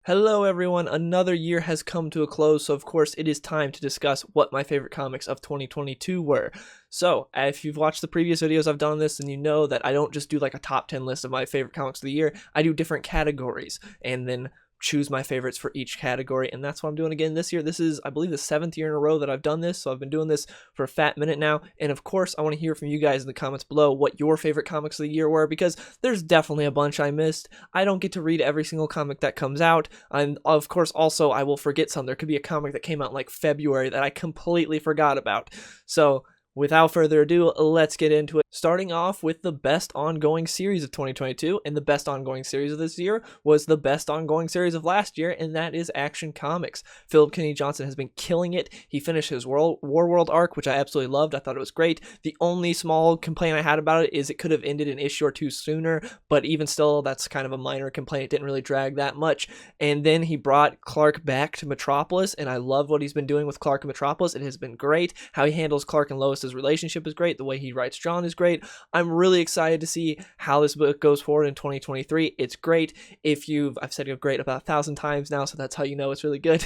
Hello everyone, another year has come to a close, so of course it is time to discuss what my favorite comics of 2022 were. So, if you've watched the previous videos I've done on this, then you know that I don't just do like a top 10 list of my favorite comics of the year, I do different categories, and then choose my favorites for each category, and that's what I'm doing again this year. This is, I believe, the 7th year in a row that I've done this, so I've been doing this for a fat minute now, and of course, I want to hear from you guys in the comments below what your favorite comics of the year were, because there's definitely a bunch I missed. I don't get to read every single comic that comes out, and of course, also, I will forget some. There could be a comic that came out in like February that I completely forgot about, so without further ado, let's get into it. Starting off with the best ongoing series of 2022, and the best ongoing series of this year was the best ongoing series of last year, and that is Action Comics. Philip Kennedy Johnson has been killing it. He finished his Warworld arc, which I absolutely loved. I thought it was great. The only small complaint I had about it is it could have ended an issue or two sooner, but even still, that's kind of a minor complaint. It didn't really drag that much. And then he brought Clark back to Metropolis, and I love what he's been doing with Clark and Metropolis. It has been great. How he handles Clark and Lois's relationship is great. The way he writes John is great. I'm really excited to see how this book goes forward in 2023. It's great. I've said it great about 1,000 times now, so that's how you know it's really good.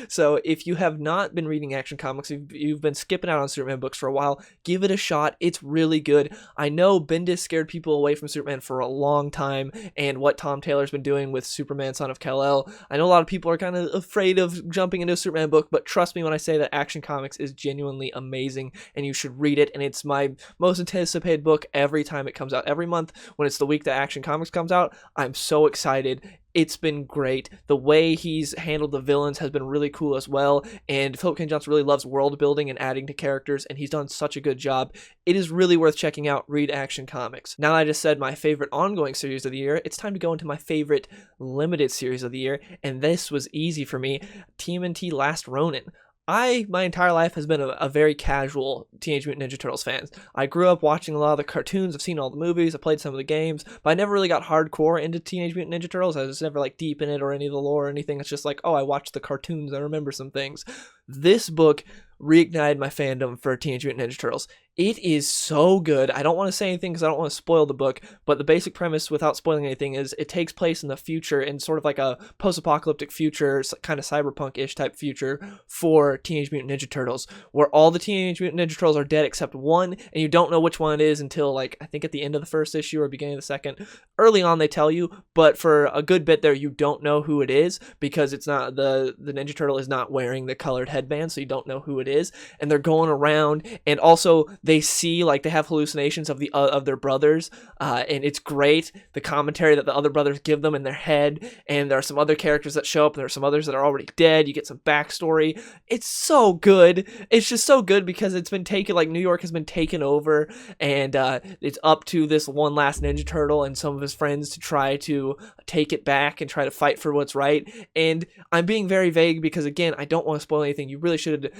So if you have not been reading Action Comics, you've been skipping out on Superman books for a while, give it a shot. It's really good. I know Bendis scared people away from Superman for a long time, and what Tom Taylor's been doing with Superman Son of Kal-El. I know a lot of people are kind of afraid of jumping into a Superman book, but trust me when I say that Action Comics is genuinely amazing, and you should read it. And it's my most anticipated book every time it comes out. Every month when it's the week that Action Comics comes out, I'm so excited. It's been great. The way he's handled the villains has been really cool as well, and Philip Kennedy Johnson really loves world building and adding to characters, and he's done such a good job. It is really worth checking out. Read Action Comics. Now that I just said my favorite ongoing series of the year, it's time to go into my favorite limited series of the year, and this was easy for me. TMNT Last Ronin. My entire life has been a very casual Teenage Mutant Ninja Turtles fan. I grew up watching a lot of the cartoons, I've seen all the movies, I played some of the games, but I never really got hardcore into Teenage Mutant Ninja Turtles. I was never like deep in it or any of the lore or anything. It's just like, oh, I watched the cartoons, I remember some things. This book reignited my fandom for Teenage Mutant Ninja Turtles. It is so good. I don't want to say anything because I don't want to spoil the book, but the basic premise, without spoiling anything, is it takes place in the future, in sort of like a post-apocalyptic future, kind of cyberpunk-ish type future for Teenage Mutant Ninja Turtles, where all the Teenage Mutant Ninja Turtles are dead except one, and you don't know which one it is until, like, I think at the end of the first issue or beginning of the second. Early on they tell you, but for a good bit there you don't know who it is, because it's not, the Ninja Turtle is not wearing the colored headband, so you don't know who it is, and they're going around, and also they see, like, they have hallucinations of their brothers, and it's great, the commentary that the other brothers give them in their head, and there are some other characters that show up, and there are some others that are already dead. You get some backstory. It's so good. It's just so good because it's been taken, like, New York has been taken over, and it's up to this one last Ninja Turtle and some of his friends to try to take it back and try to fight for what's right. And I'm being very vague because, again, I don't want to spoil anything. You really should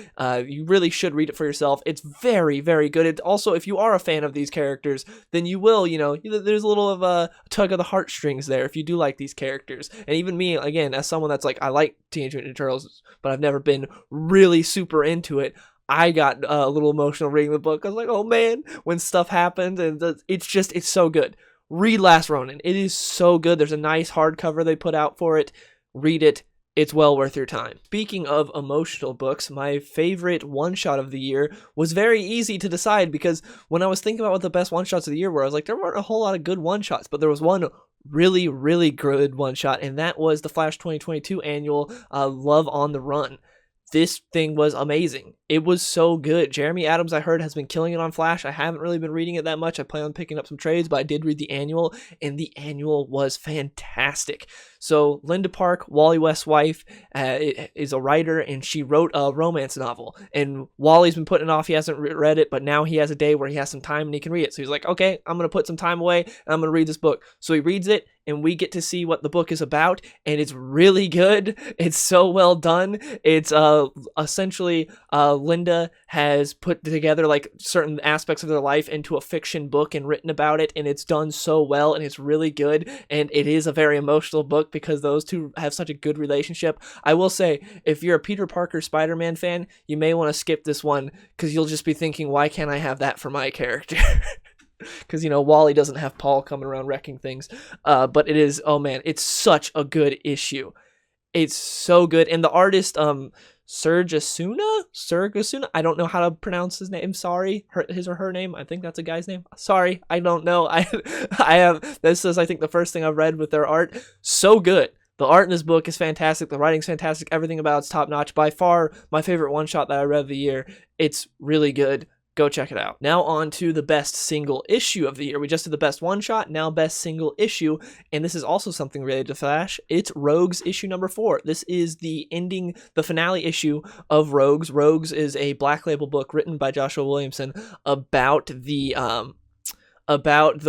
read it for yourself. It's very, very good. It also, if you are a fan of these characters, then you will, there's a little of a tug of the heartstrings there if you do like these characters. And even me, again, as someone that's like, I like Teenage Mutant Ninja Turtles, but I've never been really super into it, I got a little emotional reading the book. I was like, oh man, when stuff happens, and it's so good. Read Last Ronin. It is so good. There's a nice hardcover they put out for it. Read it. It's well worth your time. Speaking of emotional books, my favorite one-shot of the year was very easy to decide, because when I was thinking about what the best one-shots of the year were, I was like, there weren't a whole lot of good one-shots, but there was one really, really good one-shot, and that was the Flash 2022 annual, Love on the Run. This thing was amazing. It was so good. Jeremy Adams, I heard, has been killing it on Flash. I haven't really been reading it that much. I plan on picking up some trades, but I did read the annual, and the annual was fantastic. So Linda Park, Wally West's wife, is a writer, and she wrote a romance novel. And Wally's been putting it off. He hasn't read it, but now he has a day where he has some time and he can read it. So he's like, okay, I'm going to put some time away, and I'm going to read this book. So he reads it, and we get to see what the book is about, and it's really good. It's so well done. It's essentially Linda has put together like certain aspects of their life into a fiction book and written about it, and it's done so well, and it's really good, and it is a very emotional book because those two have such a good relationship. I will say, if you're a Peter Parker Spider-Man fan, you may want to skip this one because you'll just be thinking, why can't I have that for my character? Because, Wally doesn't have Paul coming around wrecking things. But it is, oh man, it's such a good issue. It's so good. And the artist, Serge Asuna, I don't know how to pronounce his name. Sorry, his or her name. I think that's a guy's name. Sorry, I don't know. I have, this is, I think, the first thing I've read with their art. So good. The art in this book is fantastic. The writing's fantastic. Everything about it's top notch. By far, my favorite one shot that I read of the year. It's really good. Go check it out. Now on to the best single issue of the year. We just did the best one shot, now best single issue, and this is also something related to Flash. It's Rogues issue number 4. This is the finale issue of Rogues. Rogues is a Black Label book written by Joshua Williamson about the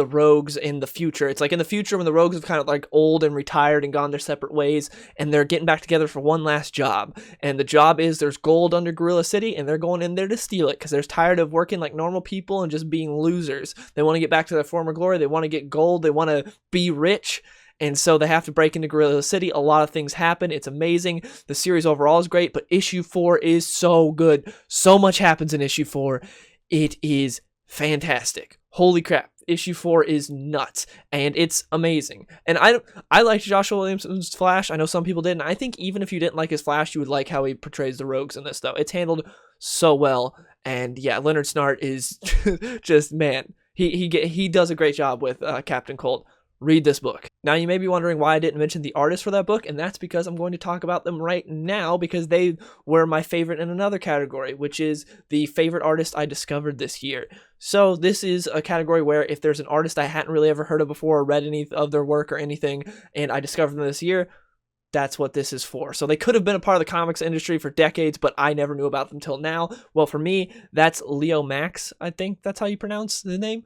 rogues in the future. It's like in the future when the rogues have kind of like old and retired and gone their separate ways, and they're getting back together for one last job. And the job is there's gold under Gorilla City, and they're going in there to steal it because they're tired of working like normal people and just being losers. They want to get back to their former glory. They want to get gold. They want to be rich. And so they have to break into Gorilla City. A lot of things happen. It's amazing. The series overall is great, but issue 4 is so good. So much happens in issue 4. It is fantastic. Holy crap. Issue 4 is nuts, and it's amazing. And I liked Joshua Williamson's Flash. I know some people didn't. I think even if you didn't like his Flash, you would like how he portrays the rogues in this, though. It's handled so well, and yeah, Leonard Snart is just, man, he does a great job with Captain Cold. Read this book. Now you may be wondering why I didn't mention the artists for that book, and that's because I'm going to talk about them right now because they were my favorite in another category, which is the favorite artist I discovered this year. So this is a category where if there's an artist I hadn't really ever heard of before or read any of their work or anything, and I discovered them this year, that's what this is for. So they could have been a part of the comics industry for decades, but I never knew about them till now. Well, for me, that's Leo Max. I think that's how you pronounce the name.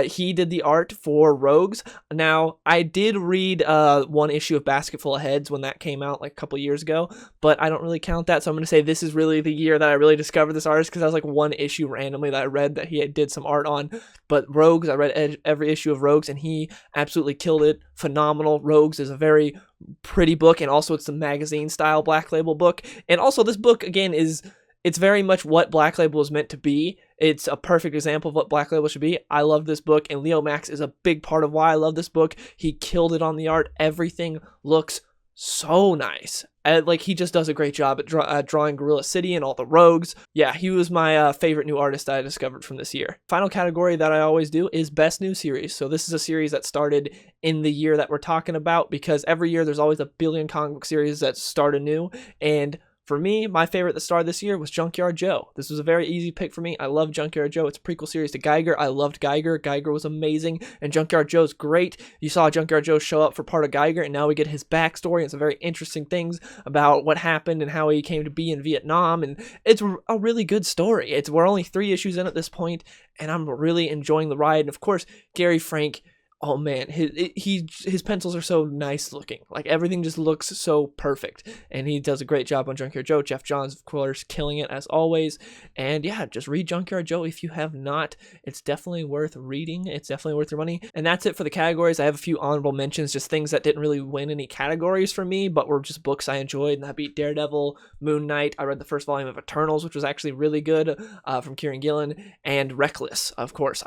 He did the art for Rogues. Now, I did read one issue of Basket Full of Heads when that came out like a couple years ago, but I don't really count that. So I'm going to say this is really the year that I really discovered this artist because that was like one issue randomly that I read that he did some art on. But Rogues, I read every issue of Rogues, and he absolutely killed it. Phenomenal. Rogues is a very pretty book, and also it's a magazine style Black Label book, and also this book again it's very much what Black Label is meant to be. It's a perfect example of what Black Label should be. I love this book, and Leo Max is a big part of why I love this book. He killed it on the art. Everything looks so nice. Like, he just does a great job at drawing Gorilla City and all the rogues. Yeah, he was my favorite new artist that I discovered from this year. Final category that I always do is Best New Series. So this is a series that started in the year that we're talking about, because every year there's always a billion comic book series that start anew, and for me, my favorite that started this year was Junkyard Joe. This was a very easy pick for me. I love Junkyard Joe. It's a prequel series to Geiger. I loved Geiger. Geiger was amazing, and Junkyard Joe's great. You saw Junkyard Joe show up for part of Geiger, and now we get his backstory and some very interesting things about what happened and how he came to be in Vietnam, and it's a really good story. We're only 3 issues in at this point, and I'm really enjoying the ride. And of course, Gary Frank, oh man, his pencils are so nice looking. Like, everything just looks so perfect, and he does a great job on Junkyard Joe. Jeff Johns, of course, killing it as always. And yeah, just read Junkyard Joe if you have not. It's definitely worth reading. It's definitely worth your money. And that's it for the categories. I have a few honorable mentions, just things that didn't really win any categories for me, but were just books I enjoyed, and that'd be Daredevil, Moon Knight. I read the first volume of Eternals, which was actually really good, from Kieran Gillen, and Reckless, of course.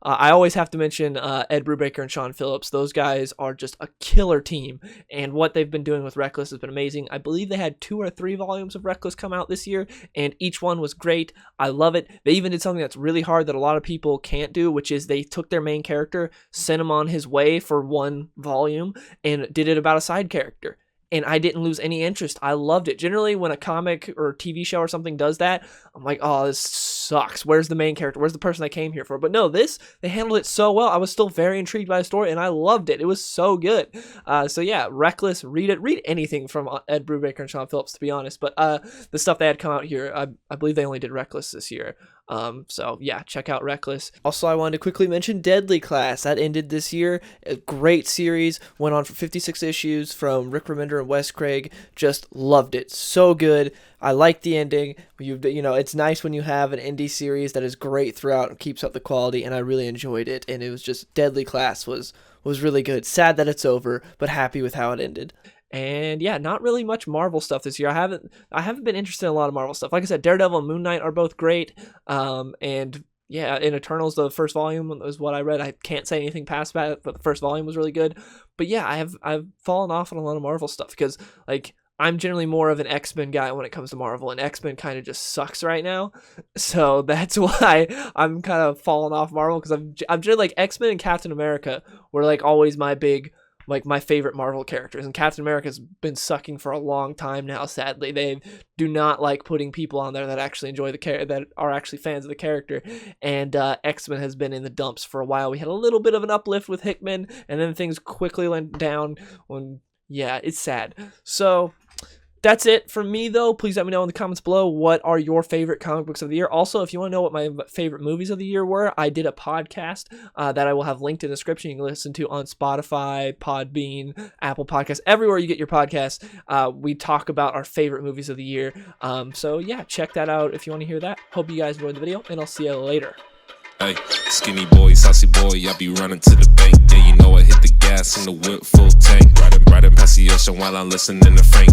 I always have to mention Ed Brubaker and Sean Phillips. Those guys are just a killer team, and what they've been doing with Reckless has been amazing. I believe they had 2 or 3 volumes of Reckless come out this year, and each one was great. I love it. They even did something that's really hard that a lot of people can't do, which is they took their main character, sent him on his way for 1 volume, and did it about a side character. And I didn't lose any interest. I loved it. Generally, when a comic or TV show or something does that, I'm like, oh, this sucks. Where's the main character? Where's the person I came here for? But no, they handled it so well. I was still very intrigued by the story, and I loved it. It was so good. So yeah, Reckless, read it. Read anything from Ed Brubaker and Sean Phillips, to be honest. But the stuff they had come out here, I believe they only did Reckless this year. So yeah, check out Reckless. Also, I wanted to quickly mention Deadly Class. That ended this year. A great series. Went on for 56 issues from Rick Remender and Wes Craig. Just loved it. So good. I like the ending. You know, it's nice when you have an indie series that is great throughout and keeps up the quality, and I really enjoyed it. And it was just, Deadly Class was really good. Sad that it's over, but happy with how it ended. And yeah, not really much Marvel stuff this year. I haven't been interested in a lot of Marvel stuff. Like I said, Daredevil and Moon Knight are both great. And yeah, in Eternals, the first volume is what I read. I can't say anything past that, but the first volume was really good. But yeah, I've fallen off on a lot of Marvel stuff because like I'm generally more of an X-Men guy when it comes to Marvel, and X-Men kind of just sucks right now. So that's why I'm kind of falling off Marvel, because I'm just like X-Men and Captain America were like always my big, like my favorite Marvel characters, and Captain America's been sucking for a long time now. Sadly, they do not like putting people on there that actually enjoy the that are actually fans of the character, and X-Men has been in the dumps for a while. We had a little bit of an uplift with Hickman, and then things quickly went down when, yeah, it's sad. So that's it from me, though. Please let me know in the comments below, what are your favorite comic books of the year. Also, if you want to know what my favorite movies of the year were, I did a podcast that I will have linked in the description. You can listen to on Spotify, Podbean, Apple Podcasts, everywhere you get your podcasts. We talk about our favorite movies of the year. So yeah, check that out if you want to hear that. Hope you guys enjoyed the video, and I'll see you later. Hey, skinny boy, saucy boy, I be running to the bank. Yeah, you know I hit the gas in the whip full tank. Riding past the ocean while I'm listening to Frank.